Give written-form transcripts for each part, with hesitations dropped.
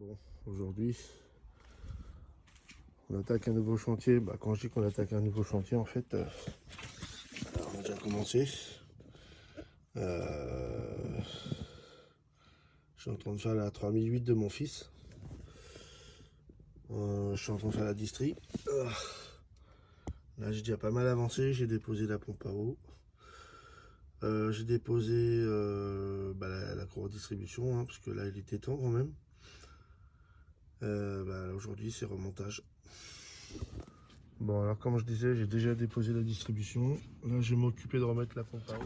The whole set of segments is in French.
Bon, aujourd'hui, on attaque un nouveau chantier. Quand je dis qu'on attaque un nouveau chantier, en fait, on a déjà commencé. Je suis en train de faire la 3008 de mon fils. Je suis en train de faire la distri. Là, j'ai déjà pas mal avancé. J'ai déposé la pompe à eau. J'ai déposé la cour de distribution, hein, parce que là, il était temps quand même. Aujourd'hui, c'est remontage. Bon, alors comme je disais, j'ai déjà déposé la distribution. Là, je vais m'occuper de remettre la pompe à eau.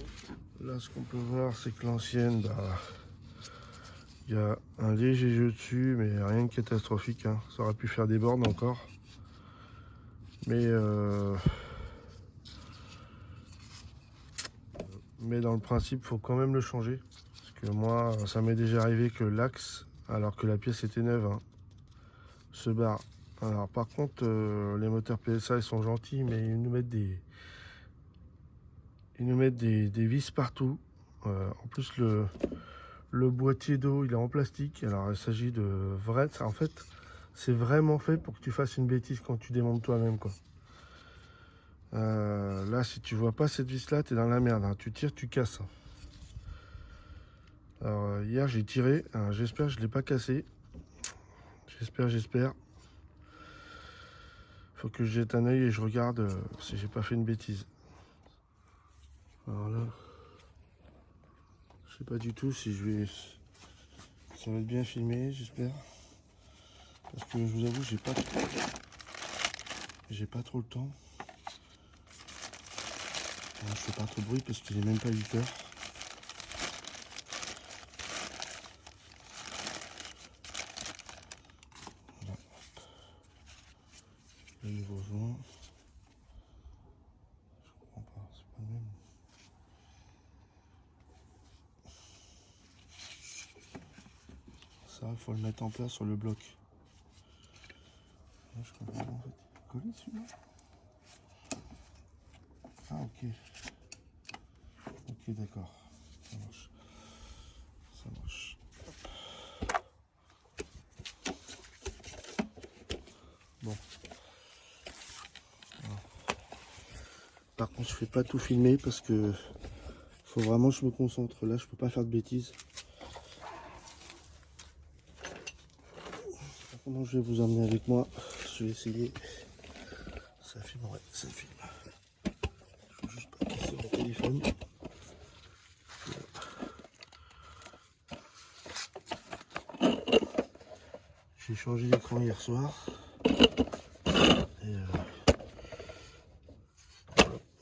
Là, ce qu'on peut voir, c'est que l'ancienne, il y a un léger jeu dessus, mais rien de catastrophique, hein. Ça aurait pu faire des bornes encore. Mais dans le principe, il faut quand même le changer. Parce que moi, ça m'est déjà arrivé que l'axe, alors que la pièce était neuve, hein, se barre. Alors par contre, les moteurs PSA, ils sont gentils, mais ils nous mettent des vis partout. En plus, le boîtier d'eau, il est en plastique. Alors il s'agit de vrai. En fait, c'est vraiment fait pour que tu fasses une bêtise quand tu démontes toi-même, quoi. Là, si tu vois pas cette vis là, t'es dans la merde, hein. Tu tires, tu casses. Alors hier j'ai tiré, j'espère que je l'ai pas cassé. J'espère. Faut que je jette un œil et je regarde si j'ai pas fait une bêtise. Alors là, je sais pas du tout si ça va être bien filmé, j'espère. Parce que je vous avoue, j'ai pas trop le temps. Alors, je fais pas trop de bruit parce qu'il est même pas 8 heures. Voilà. Le nouveau joint. Je comprends pas, c'est pas le même. Ça, il faut le mettre en place sur le bloc. Là, je comprends pas en fait. Collé celui-là. Ah, ok. Ok, d'accord. Ça marche. Ça marche. Bon. Voilà. Par contre, je fais pas tout filmer parce que faut vraiment que je me concentre. Là, je peux pas faire de bêtises. Comment je vais vous emmener avec moi? Je vais essayer. Ça filme, ouais, ça filme. Je veux juste pas casser mon téléphone. J'ai changé d'écran hier soir. Et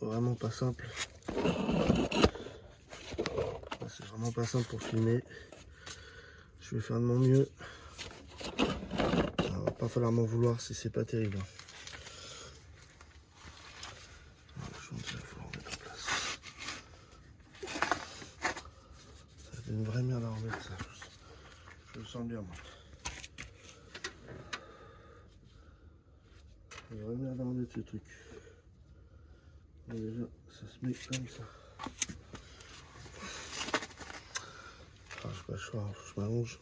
vraiment pas simple. C'est vraiment pas simple pour filmer. Je vais faire de mon mieux. Alors, va pas falloir m'en vouloir si c'est pas terrible. Il faut remettre en place. Ça fait une vraie merde à remettre ça. Je le sens bien moi. Une vraie merde à remettre ce truc. Et déjà, ça se met comme ça. Ah, j'ai pas le choix, faut que je m'allonge.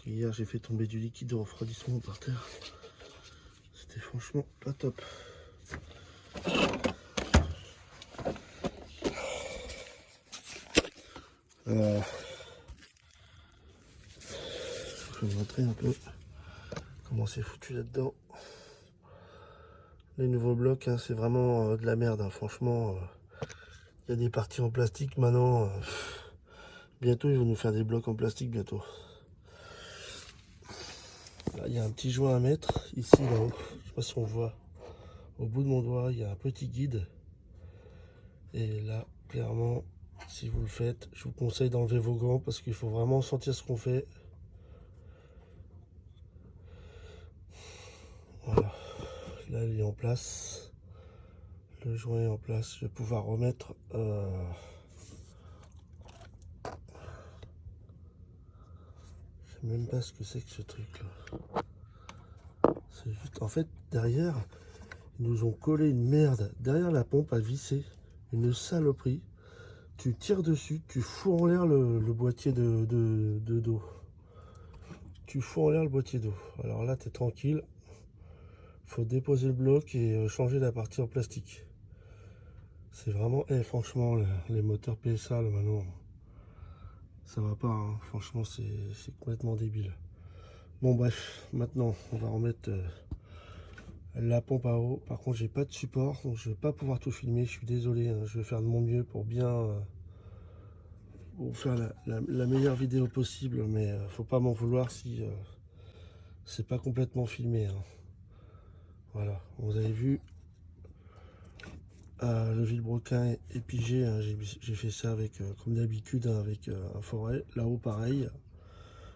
Hier, j'ai fait tomber du liquide de refroidissement par terre. C'était franchement pas top. Je vais vous montrer un peu comment c'est foutu là-dedans. Les nouveaux blocs, hein, c'est vraiment de la merde, hein. Franchement, il y a des parties en plastique maintenant. Bientôt, ils vont nous faire des blocs en plastique bientôt. Là, il y a un petit joint à mettre ici, là-haut. Je sais pas si on voit. Au bout de mon doigt, il y a un petit guide. Et là, clairement, si vous le faites, je vous conseille d'enlever vos gants parce qu'il faut vraiment sentir ce qu'on fait. Voilà. Là, il est en place. Le joint est en place. Je vais pouvoir remettre. Je sais même pas ce que c'est que ce truc-là. C'est juste. En fait, derrière, ils nous ont collé une merde. Derrière la pompe à visser. Une saloperie. Tu tires dessus, tu fous en l'air le boîtier de dos. tu fous en l'air le boîtier d'eau. Alors là, tu es tranquille. Faut déposer le bloc et changer la partie en plastique. C'est vraiment, franchement, les moteurs PSA, là, maintenant, ça va pas, hein. Franchement, c'est complètement débile. Bon, bref, maintenant, on va remettre la pompe à eau. Par contre, j'ai pas de support, donc je vais pas pouvoir tout filmer. Je suis désolé, hein. Je vais faire de mon mieux pour bien pour faire la meilleure vidéo possible, mais faut pas m'en vouloir si c'est pas complètement filmé, hein. Voilà, vous avez vu, le vilebrequin est pigé, hein. J'ai fait ça avec, comme d'habitude, hein, avec un forêt. Là-haut, pareil.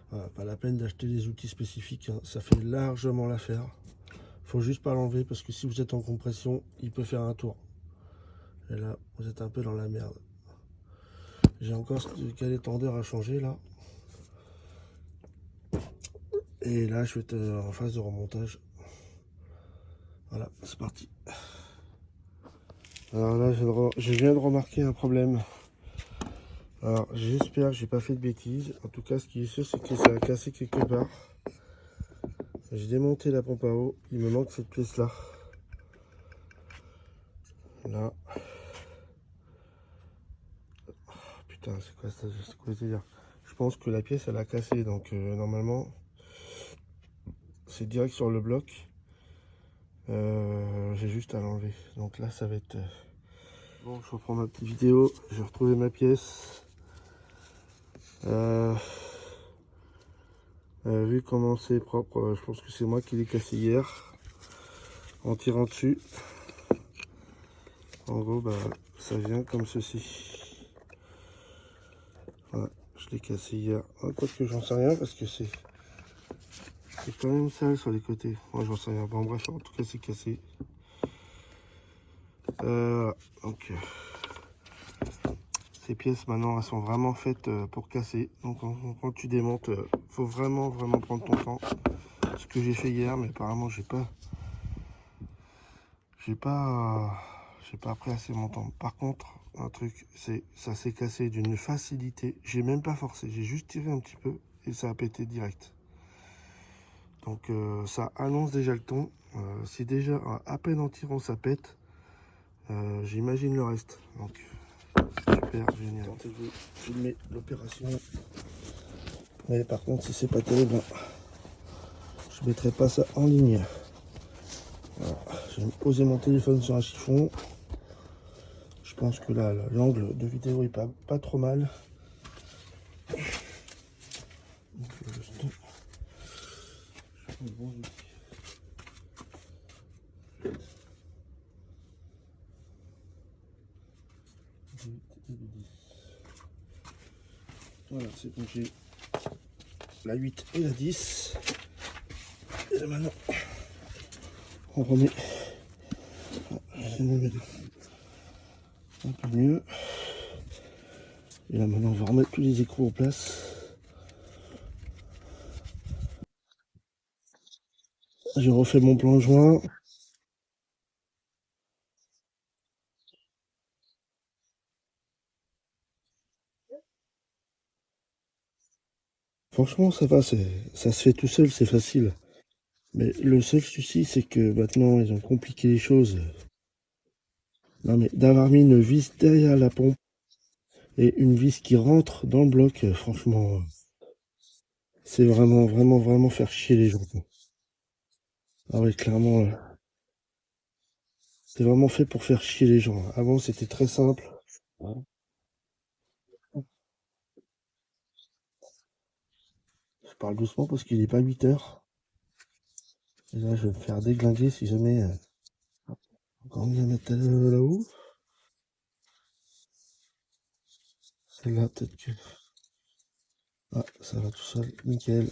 Voilà, pas la peine d'acheter des outils spécifiques, hein. Ça fait largement l'affaire. Faut juste pas l'enlever parce que si vous êtes en compression, il peut faire un tour. Et là, vous êtes un peu dans la merde. J'ai encore ce calet tendeur à changer là. Et là, je vais être en phase de remontage. Voilà, c'est parti. Alors là, je viens de remarquer un problème. Alors, j'espère que j'ai pas fait de bêtises. En tout cas, ce qui est sûr, c'est que ça a cassé quelque part. J'ai démonté la pompe à eau. Il me manque cette pièce-là. Là. Oh, putain, c'est quoi ça? C'est quoi ce délire? Je pense que la pièce, elle a cassé. Donc, normalement, c'est direct sur le bloc. J'ai juste à l'enlever. Donc là, ça va être... Bon, je reprends ma petite vidéo. J'ai retrouvé ma pièce. Vu comment c'est propre, je pense que c'est moi qui l'ai cassé hier en tirant dessus. En gros, bah, ça vient comme ceci. Voilà, je l'ai cassé hier. Quoi que j'en sais rien parce que c'est quand même sale sur les côtés. Moi, j'en sais rien. Bon, bref, en tout cas, c'est cassé. Voilà. Donc, ces pièces maintenant, elles sont vraiment faites pour casser. Donc, quand tu démontes, faut vraiment prendre ton temps. Ce que j'ai fait hier, mais apparemment, j'ai pas pris assez mon temps. Par contre, un truc, c'est ça s'est cassé d'une facilité. J'ai même pas forcé, j'ai juste tiré un petit peu et ça a pété direct. Donc ça annonce déjà le ton. Si déjà à peine en tirant ça pète, j'imagine le reste. Donc super génial. Tentez de filmer l'opération. Mais par contre, si c'est pas terrible, je mettrai pas ça en ligne. Voilà. J'ai posé mon téléphone sur un chiffon. Je pense que là, l'angle de vidéo est pas trop mal. Donc, je prends le bon outil. Voilà, c'est donc j'ai la 8 et la 10. Et là maintenant, on remet un peu mieux. Et là maintenant, on va remettre tous les écrous en place. J'ai refait mon plan joint. Franchement, ça va, ça se fait tout seul, c'est facile. Mais le seul souci, c'est que maintenant, ils ont compliqué les choses. Non mais d'avoir mis une vis derrière la pompe et une vis qui rentre dans le bloc, franchement, c'est vraiment faire chier les gens, quoi. Ah ouais, clairement, c'est vraiment fait pour faire chier les gens. Avant, c'était très simple. Je parle doucement parce qu'il n'est pas 8 heures. Et là, je vais me faire déglinguer si jamais... Encore on vient mettre là-haut. Celle-là, peut-être que... Ah, ça va tout seul. Nickel.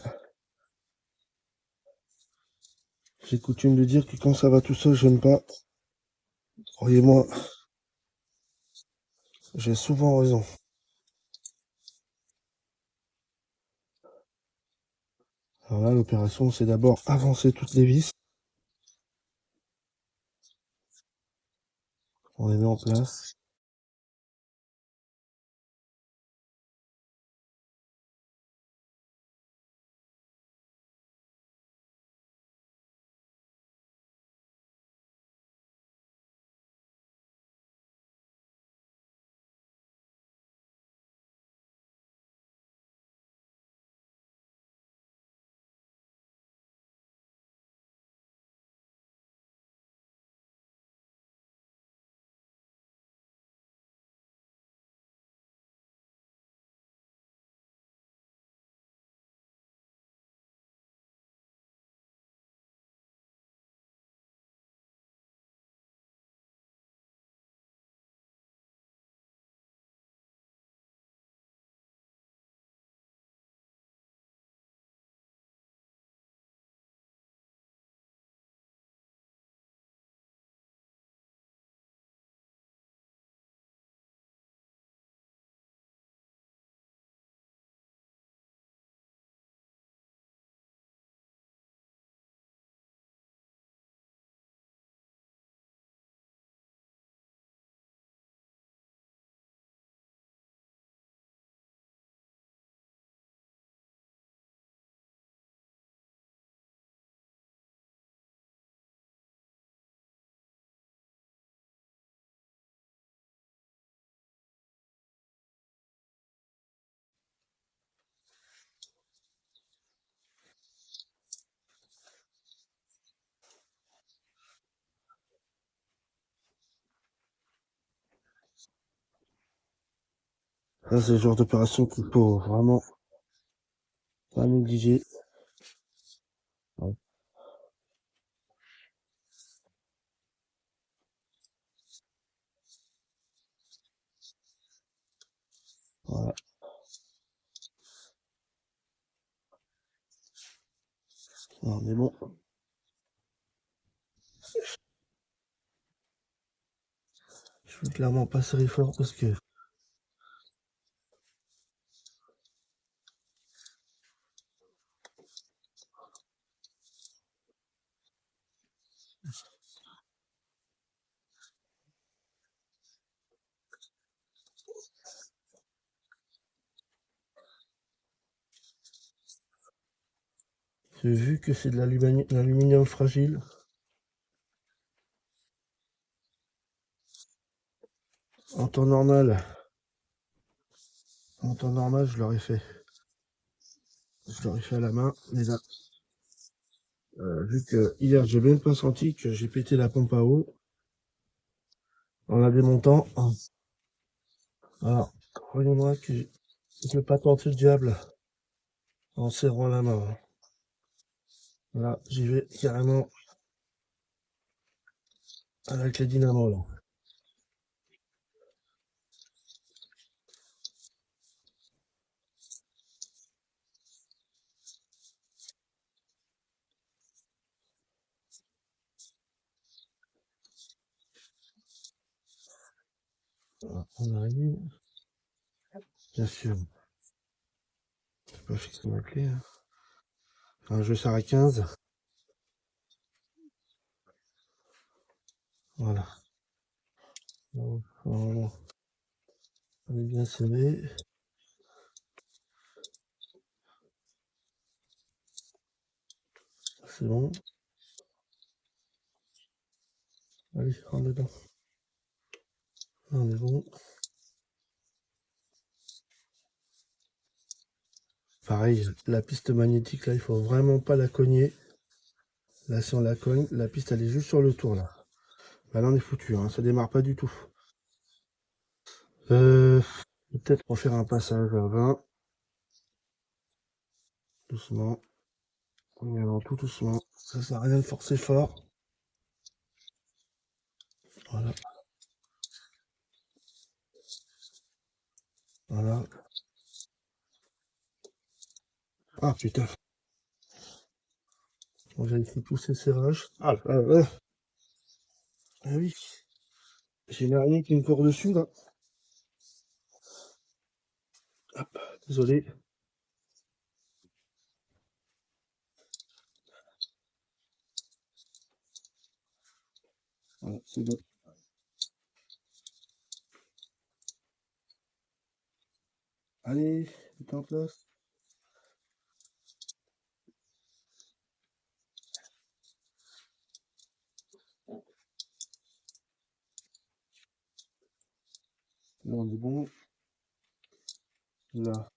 J'ai coutume de dire que quand ça va tout seul, j'aime pas. Croyez-moi, j'ai souvent raison. Alors là, l'opération, c'est d'abord avancer toutes les vis. On les met en place. Là, c'est le genre d'opération qu'il faut vraiment pas négliger. Ouais. Voilà. Non, mais bon, je peux clairement pas serrer fort parce que j'ai vu que c'est de l'aluminium fragile. En temps normal, en temps normal, je l'aurais fait à la main. Mais là, vu que hier, j'ai même pas senti que j'ai pété la pompe à eau en la démontant. Alors, croyez-moi que je vais pas tenter le diable en serrant la main. Là, j'y vais carrément avec les dynamos là. Voilà, on arrive. Bien sûr, je peux pas fixer ma clé, hein. Enfin, je sers à 15. Voilà. Voilà. On est bien serré. C'est bon. Allez, rentre dedans. On est bon. Pareil, la piste magnétique là, il faut vraiment pas la cogner. Là, si on la cogne, la piste elle est juste sur le tour là. Bah là, on est foutu, hein. Ça démarre pas du tout. Euh, Peut-être pour faire un passage à 20. Doucement. On y allant tout doucement. Ça sert à rien de forcer fort. Voilà. Voilà. Ah putain. On vérifie tous ces serrages. Ah oui. J'ai l'araignée qui me court dessus là. Hop, désolé. Voilà, c'est bon. Allez, tout en place. Là, on est bon. Là,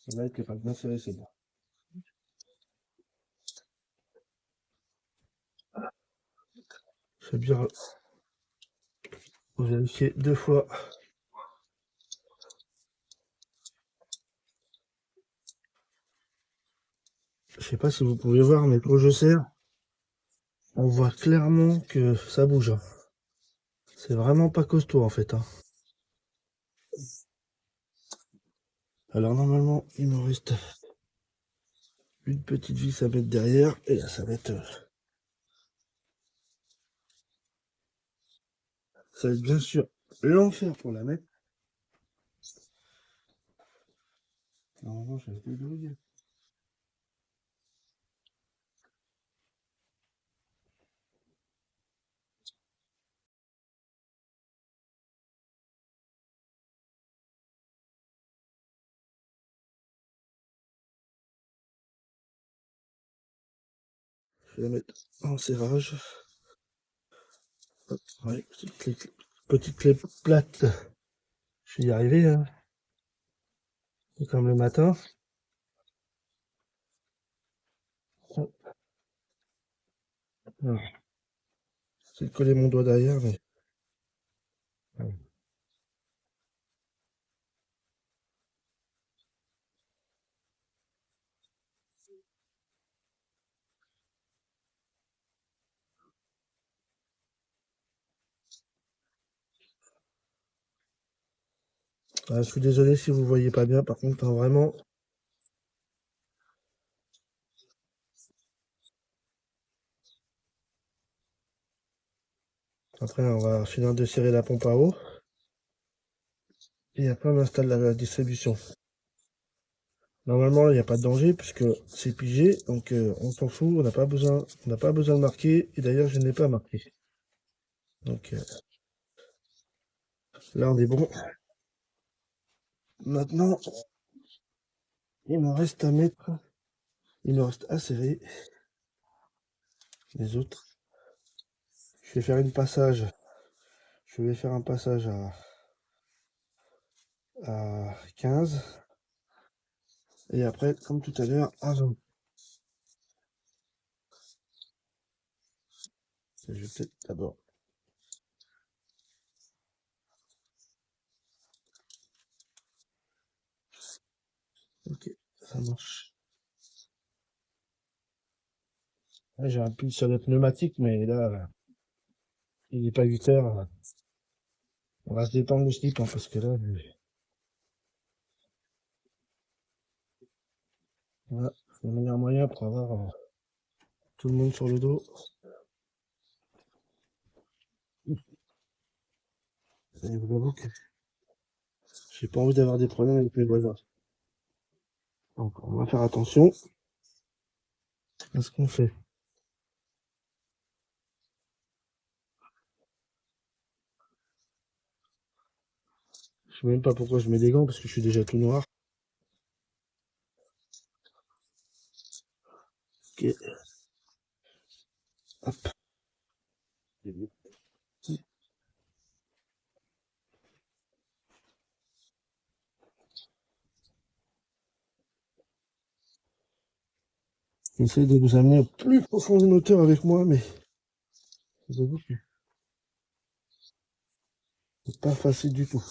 là, il est pas bien serré, c'est bon. J'ai bien vérifié 2 fois. Je sais pas si vous pouvez voir, mais quand je serre, on voit clairement que ça bouge, hein. C'est vraiment pas costaud en fait, hein. Alors normalement, il me reste une petite vis à mettre derrière. Et là, ça va être bien sûr l'enfer pour la mettre. Normalement, j'avais déverrouillé. Je vais la mettre en serrage. Hop, ouais, petite clé plate. Je vais y arriver, hein. C'est comme le matin. Hop, Voilà. J'essaie de coller mon doigt derrière, mais... Je suis désolé si vous voyez pas bien, par contre, hein, vraiment... Après, on va finir de serrer la pompe à eau. Et après, on installe la distribution. Normalement, il n'y a pas de danger puisque c'est pigé, donc on s'en fout, on n'a pas besoin de marquer. Et d'ailleurs, je ne l'ai pas marqué. Donc là, on est bon. Maintenant, il me reste à mettre, il me reste à serrer les autres. Je vais faire un passage à 15. Et après, comme tout à l'heure, à 20. Je vais peut-être d'abord. Ok, ça marche. Là, j'ai un pull sur le pneumatique, mais là, il n'est pas 8 heures. On va se détendre le slip, hein, parce que là, voilà, c'est le meilleur moyen pour avoir tout le monde sur le dos. Et vous avoue que j'ai pas envie d'avoir des problèmes avec mes voisins. Donc, on va faire attention à ce qu'on fait. Je sais même pas pourquoi je mets des gants, parce que je suis déjà tout noir. Ok. Hop. J'essaie de vous amener au plus profond du moteur avec moi, mais je vous avoue que c'est pas facile du tout.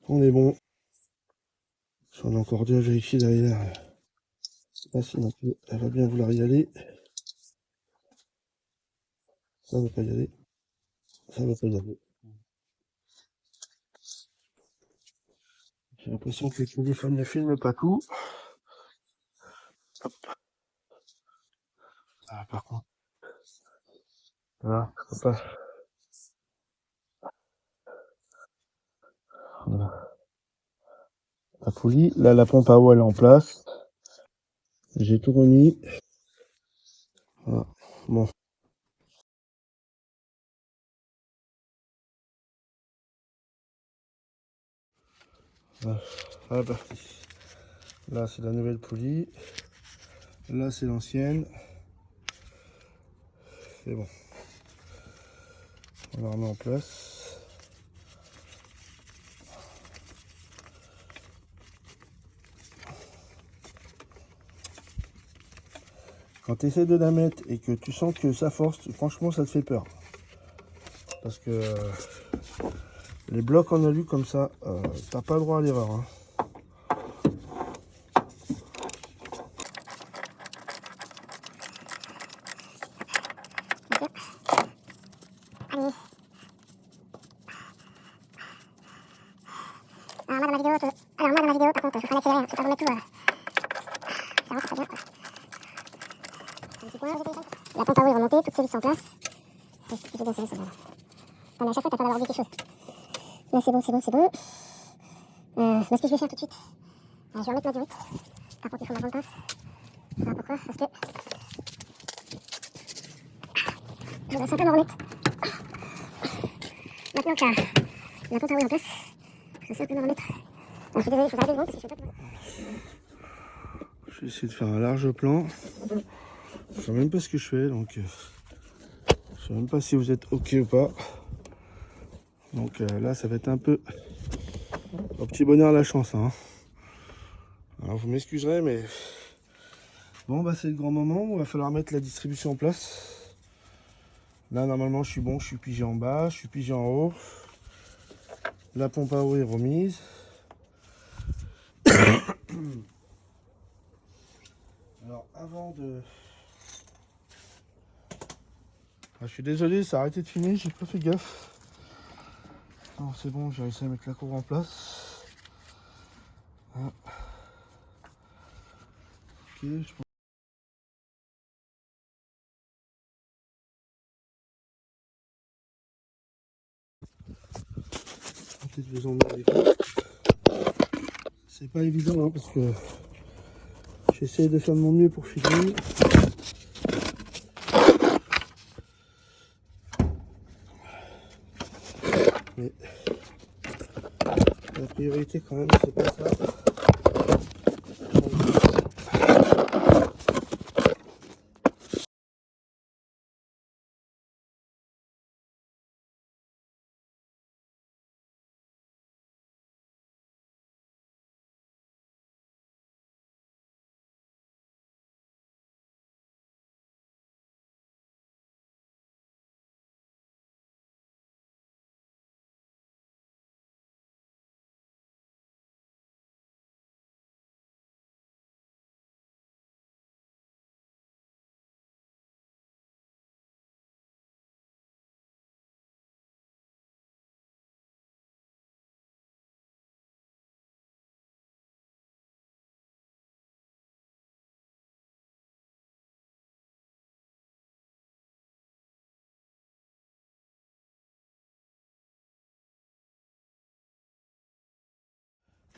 On est bon. J'en ai encore deux à vérifier derrière. Là, sinon, elle va bien vouloir y aller. Ça va pas y aller. Ça va pas y aller. J'ai l'impression que le téléphone ne filme pas tout. Hop. Ah, par contre. Voilà. Hop. Voilà. La poulie. Là, la pompe à eau, elle est en place. J'ai tout remis. Voilà. Bon. Voilà, parti. Là, c'est la nouvelle poulie. Là, c'est l'ancienne. C'est bon. On la remet en place. Quand tu essaies de la mettre et que tu sens que ça force, franchement, ça te fait peur. Parce que les blocs en alu comme ça, t'as pas le droit à l'erreur. Hein. Alors moi dans ma vidéo, par contre, je ferai l'accéléré, je ne vais pas vous mettre tout. avance très bien. Un petit point, la pompe à eau est remontée, toutes ces vis sont en place. J'ai bien serré ça. Voilà, à chaque fois, t'as pas d'avoir oublié quelque chose. Là, c'est bon, c'est bon, c'est bon. Ce que je vais faire tout de suite, je vais remettre ma durite. Par contre, il faut ma grande pince. Alors pourquoi? Parce que je vais simplement remettre. Maintenant que la pompe à eau est en place, je vais simplement remettre. Alors, je suis désolé, il faut arrêter le gros parce que je suis pas. Je vais essayer de faire un large plan. Je sais même pas ce que je fais, donc je sais même pas si vous êtes ok ou pas. Donc là, ça va être un peu au petit bonheur la chance. Hein. Alors vous m'excuserez, mais bon, bah c'est le grand moment où il va falloir mettre la distribution en place. Là, normalement, je suis bon, je suis pigé en bas, je suis pigé en haut. La pompe à eau est remise. Alors, avant de... Ah, je suis désolé, ça a arrêté de filmer, j'ai pas fait gaffe. Alors, c'est bon, j'ai réussi à mettre la cour en place. Ah. Ok, je pense... Peut-être vous emmener avec moi. C'est pas évident, hein, parce que j'essaie de faire de mon mieux pour filmer. Mais la priorité quand même, c'est pas ça.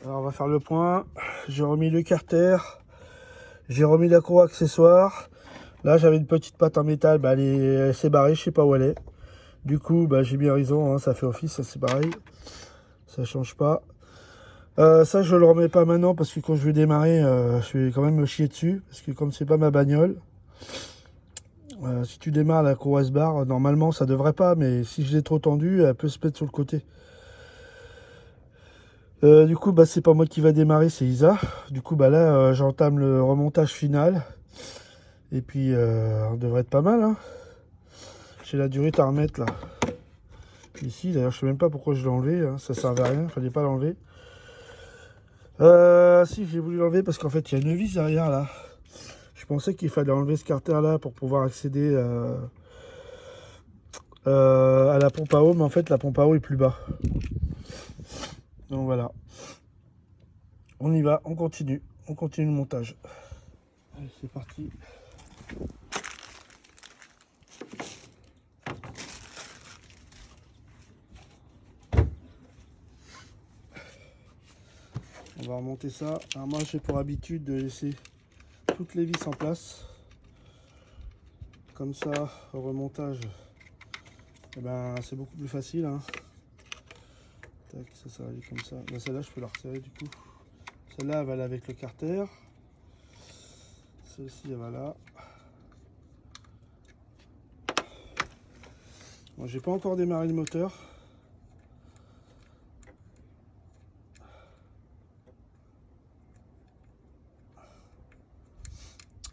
Alors on va faire le point. J'ai remis le carter. J'ai remis la cour accessoire. Là j'avais une petite patte en métal, bah, elle s'est barrée, je sais pas où elle est. Du coup bah, j'ai mis raison, hein, ça fait office, ça c'est pareil. Ça change pas. Ça je le remets pas maintenant parce que quand je vais démarrer, je vais quand même me chier dessus. Parce que comme c'est pas ma bagnole, si tu démarres la cour se barre, normalement ça devrait pas, mais si je l'ai trop tendue, elle peut se mettre sur le côté. Du coup bah c'est pas moi qui va démarrer, c'est Isa. Du coup bah là j'entame le remontage final. Et puis on devrait être pas mal, hein. J'ai la durite à remettre là. Ici d'ailleurs je sais même pas pourquoi je l'ai enlevé, hein. Ça servait à rien, fallait pas l'enlever. Si j'ai voulu l'enlever parce qu'en fait il y a une vis derrière là. Je pensais qu'il fallait enlever ce carter là pour pouvoir accéder à la pompe à eau, mais en fait la pompe à eau est plus bas. Donc voilà. On y va, on continue le montage. Allez, c'est parti. On va remonter ça. Alors moi j'ai pour habitude de laisser toutes les vis en place. Comme ça, au remontage, eh ben, c'est beaucoup plus facile. Hein. Tac, ça va aller comme ça. Ben, celle-là, je peux la resserrer du coup. Celle-là, elle va aller avec le carter. Celle-ci, elle va là. Bon, j'ai pas encore démarré le moteur.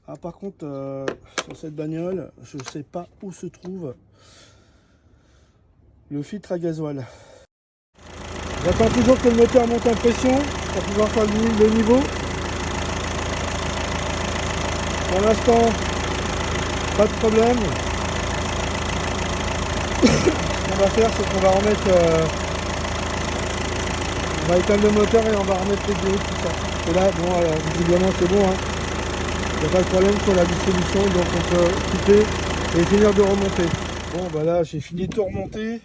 Ah, par contre, sur cette bagnole, je sais pas où se trouve le filtre à gasoil. J'attends toujours que le moteur monte en pression pour pouvoir faire le niveau. Pour l'instant, pas de problème. Ce qu'on va faire, c'est qu'on va remettre... on va éteindre le moteur et on va remettre les diodes, tout ça. Et là, bon, visiblement c'est bon. Hein. n'y a pas de problème sur la distribution, donc on peut couper et finir de remonter. Bon bah là j'ai fini de tout remonter.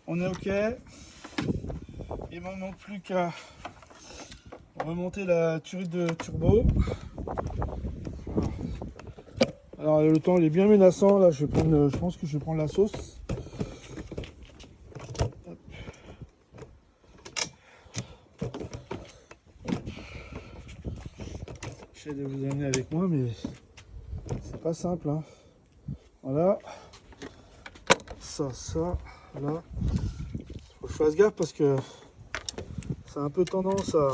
On est ok. Il ne me manque plus qu'à remonter la turite de turbo. Alors le temps il est bien menaçant, là je pense que je vais prendre la sauce. J'essaie de vous amener avec moi, mais c'est pas simple, hein. Voilà. Ça, là. Faut que je fasse gaffe parce que ça a un peu tendance à...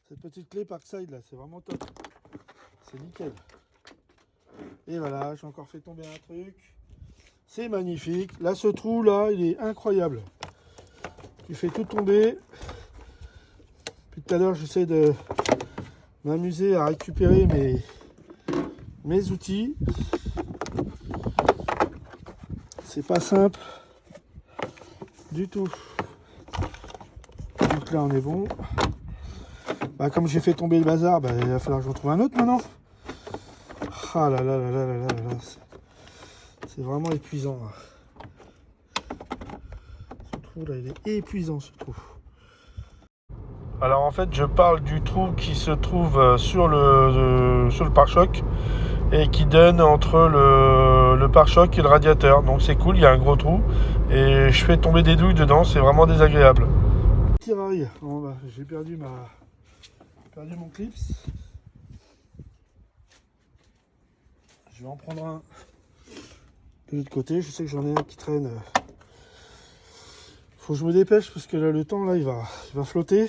Cette petite clé Parkside là, c'est vraiment top. C'est nickel. Et voilà, j'ai encore fait tomber un truc. C'est magnifique. Là, ce trou là, il est incroyable. Il fait tout tomber. Puis tout à l'heure, j'essaie de m'amuser à récupérer mes outils. C'est pas simple du tout. Donc là, on est bon. Bah, comme j'ai fait tomber le bazar, bah, il va falloir que je retrouve un autre maintenant. Ah là là là là là là là. C'est vraiment épuisant. Ce trou là, il est épuisant ce trou. Alors en fait, je parle du trou qui se trouve sur le pare-choc et qui donne entre le pare-choc et le radiateur. Donc c'est cool, il y a un gros trou et je fais tomber des douilles dedans, c'est vraiment désagréable. Tirail, bon, bah, j'ai perdu mon clips. Je vais en prendre un de l'autre côté, je sais que j'en ai un qui traîne. Faut que je me dépêche parce que là le temps là il va flotter.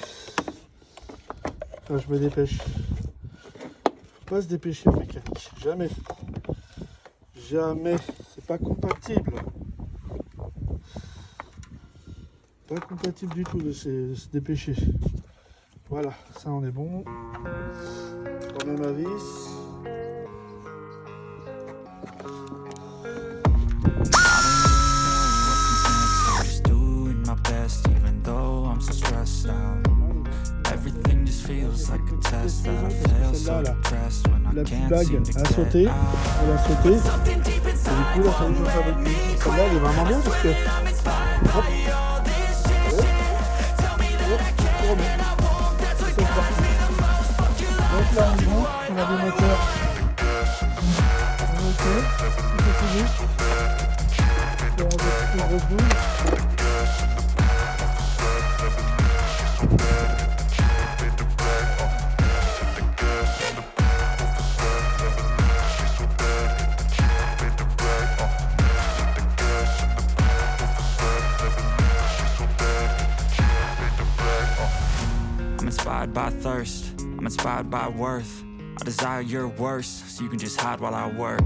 Là je me dépêche. Faut pas se dépêcher en mécanique. Jamais. Jamais. C'est pas compatible. Pas compatible du tout de se dépêcher. Voilà, ça on est bon. Je remets ma vis. La petite bague a sauté, elle a sauté, et du coup la solution fabrique. Celle-là elle est vraiment bien parce que hop, on remet. C'est parti. Donc là on est bon, on a des moteurs. Ok, tout est fini. On va mettre une grosse boule. I'm inspired by thirst, I'm inspired by worth. I desire your worst, so you can just hide while I work.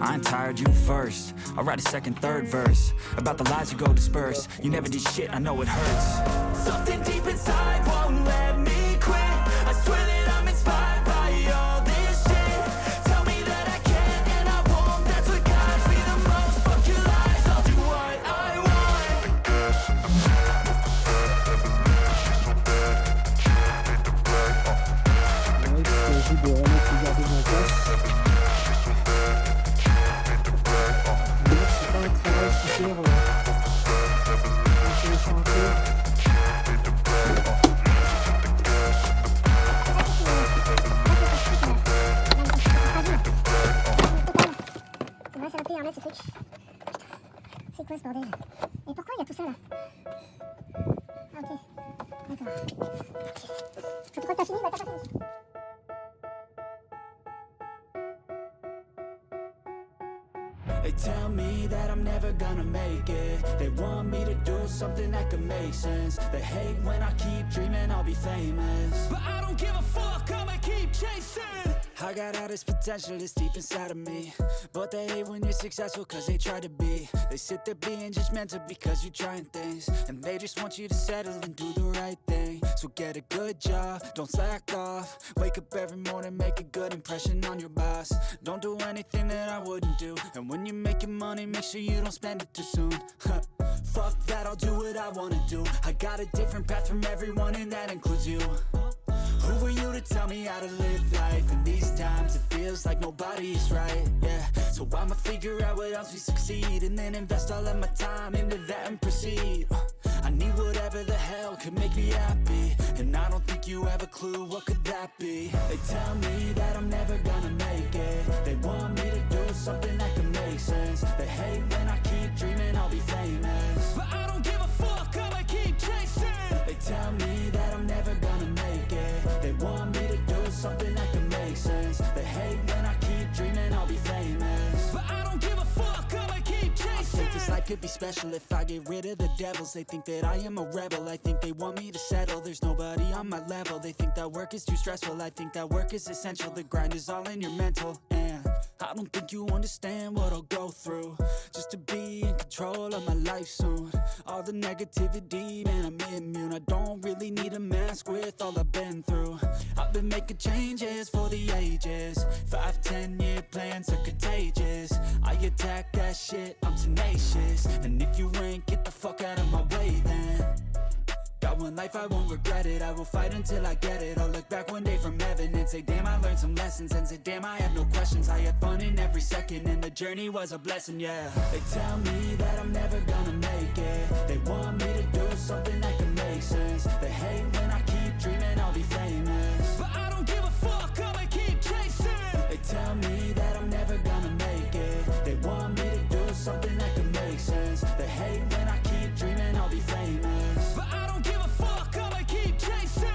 I ain't tired, you first. I'll write a second, third verse about the lies you go disperse. You never did shit, I know it hurts. Something deep inside won't let me quit. I swear that I'm inspired by all this shit. Tell me that I can and I won't. That's what guides me the most. Fuck your lies, I'll do what I want. De remettre les gardes en place. C'est pas un travail super intéressant à faire. C'est vrai, ça va payer un mètre ce truc. C'est quoi ce bordel? Et pourquoi il y a tout ça là? Ah ok, d'accord. Faut trop que t'as fini, bah t'as pas fini. They tell me that I'm never gonna make it. They want me to do something that could make sense. They hate when I keep dreaming I'll be famous, but I don't give a fuck, I'ma keep chasing. I got all this potential that's deep inside of me, but they hate when you're successful cause they try to be. They sit there being judgmental because you're trying things, and they just want you to settle and do the right thing. So get a good job, don't slack off. Wake up every morning, make a good impression on your boss. Don't do anything that I wouldn't do. And when you're making money, make sure you don't spend it too soon. Fuck that, I'll do what I wanna do. I got a different path from everyone, and that includes you. Who are you to tell me how to live life? In these times it feels like nobody is right, yeah. So I'ma figure out what else we succeed, and then invest all of my time into that and proceed. I need whatever the hell could make me happy, and I don't think you have a clue what could that be. They tell me that I'm never gonna make it. They want me to do something that can make sense. They hate when I keep dreaming I'll be famous, but I don't give a fuck, I'ma keep chasing. They tell me that I'm never gonna make it. They want me to do something that can make sense. They hate when I keep dreaming I'll be famous, but I don't give a fuck, I'ma keep chasing. I think this life could be special if I get rid of the devils. They think that I am a rebel, I think they want me to settle. There's nobody on my level. They think that work is too stressful, I think that work is essential. The grind is all in your mental, and I don't think you understand what I'll go through just to be in control of my life soon. All the negativity, man, I'm immune. I don't really need a mask with all I've been through. I've been making changes for the ages. 5-10 year plans are contagious. I attack that shit, I'm tenacious. And if you ain't, get the fuck out of my way then. Got one life, I won't regret it. I will fight until I get it. I'll look back one day from heaven and say, damn, I learned some lessons. And say, damn, I have no questions. I had fun in every second, and the journey was a blessing, yeah. They tell me that I'm never gonna make it. They want me to do something that can make sense. They hate when I keep dreaming I'll be famous, but I don't give a fuck, I'ma keep chasing. They tell me that I'm never gonna make it. They want me to do something that can make sense. They hate when I keep dreaming I'll be famous, but I don't give a fuck, I'ma keep chasing.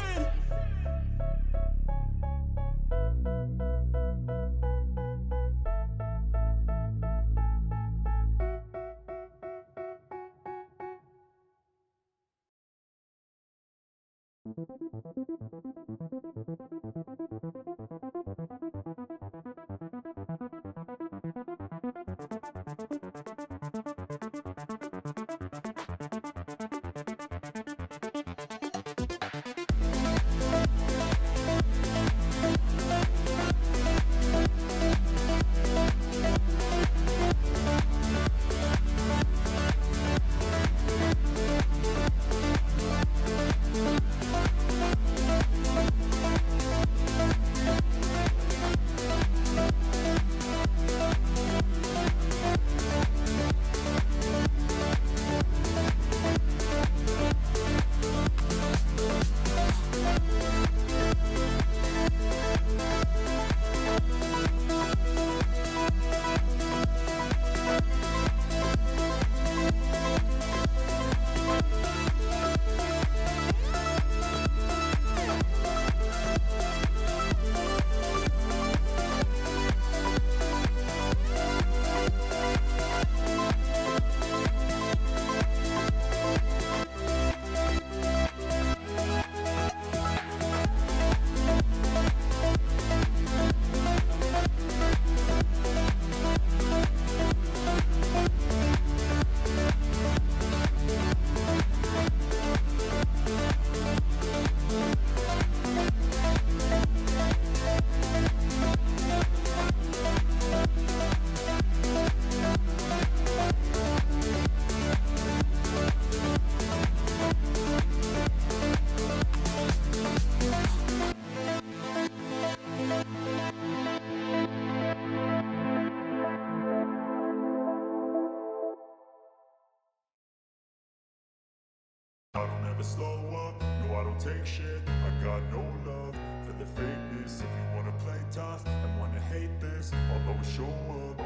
I don't ever slow up, no I don't take shit. I got no love for the fakeness. If you wanna play tough and wanna hate this, I'll always show up.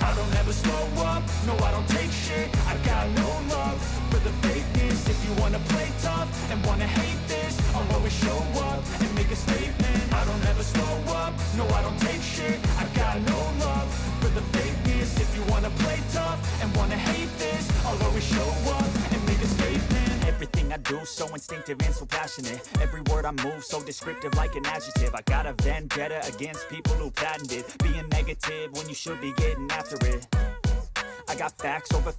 I don't ever slow up, no I don't take shit. I got no love for the fakeness. If you wanna play tough and wanna hate this, I'll always show up and make a statement. I don't ever slow up, no I don't take shit. I got no love for the fakeness. If you wanna play tough and wanna hate this, I'll always show up and make a statement. Everything I do so instinctive and so passionate. Every word I move so descriptive like an adjective. I got a vendetta against people who patented being negative when you should be getting after it. I got facts over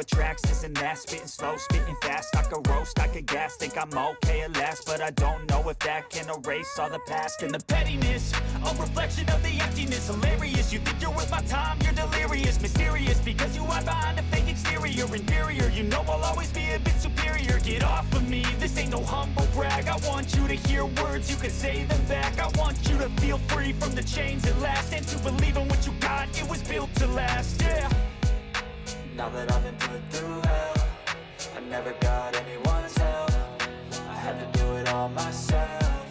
tracks, this and that. Spitting slow, spitting fast, I could roast, I could gas. Think I'm okay at last, but I don't know if that can erase all the past. And the pettiness, a reflection of the emptiness. Hilarious, you think you're worth my time, you're delirious. Mysterious, because you hide behind a fake exterior. Inferior, you know I'll always be a bit superior. Get off of me, this ain't no humble brag. I want you to hear words, you can say them back. I want you to feel free from the chains at last, and to believe in what you got, it was built to last, yeah. Now that I've been put through hell, I never got anyone's help. I had to do it all myself.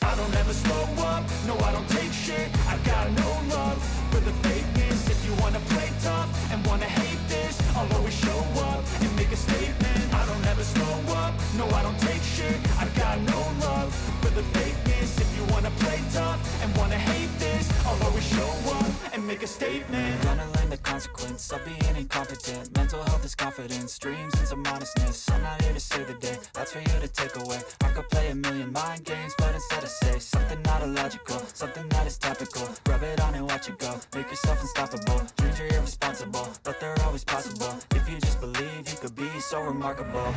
I don't ever slow up, no I don't take shit. I got no love for the fakeness. If you wanna play tough and wanna hate this, I'll always show up and make a statement. I don't ever slow up, no I don't take shit. I got no love for the fakeness. If you wanna play tough and wanna hate this, I'll always show up and make a statement. Gonna learn the consequence of being incompetent. Mental health is confidence, dreams and some honestness. I'm not here to save the day, that's for you to take away. I could play a million mind games, but instead I say something not illogical, something that is topical. Rub it on and watch it go, make yourself unstoppable. Dreams are irresponsible, but they're always possible. If you just believe, you could be so remarkable.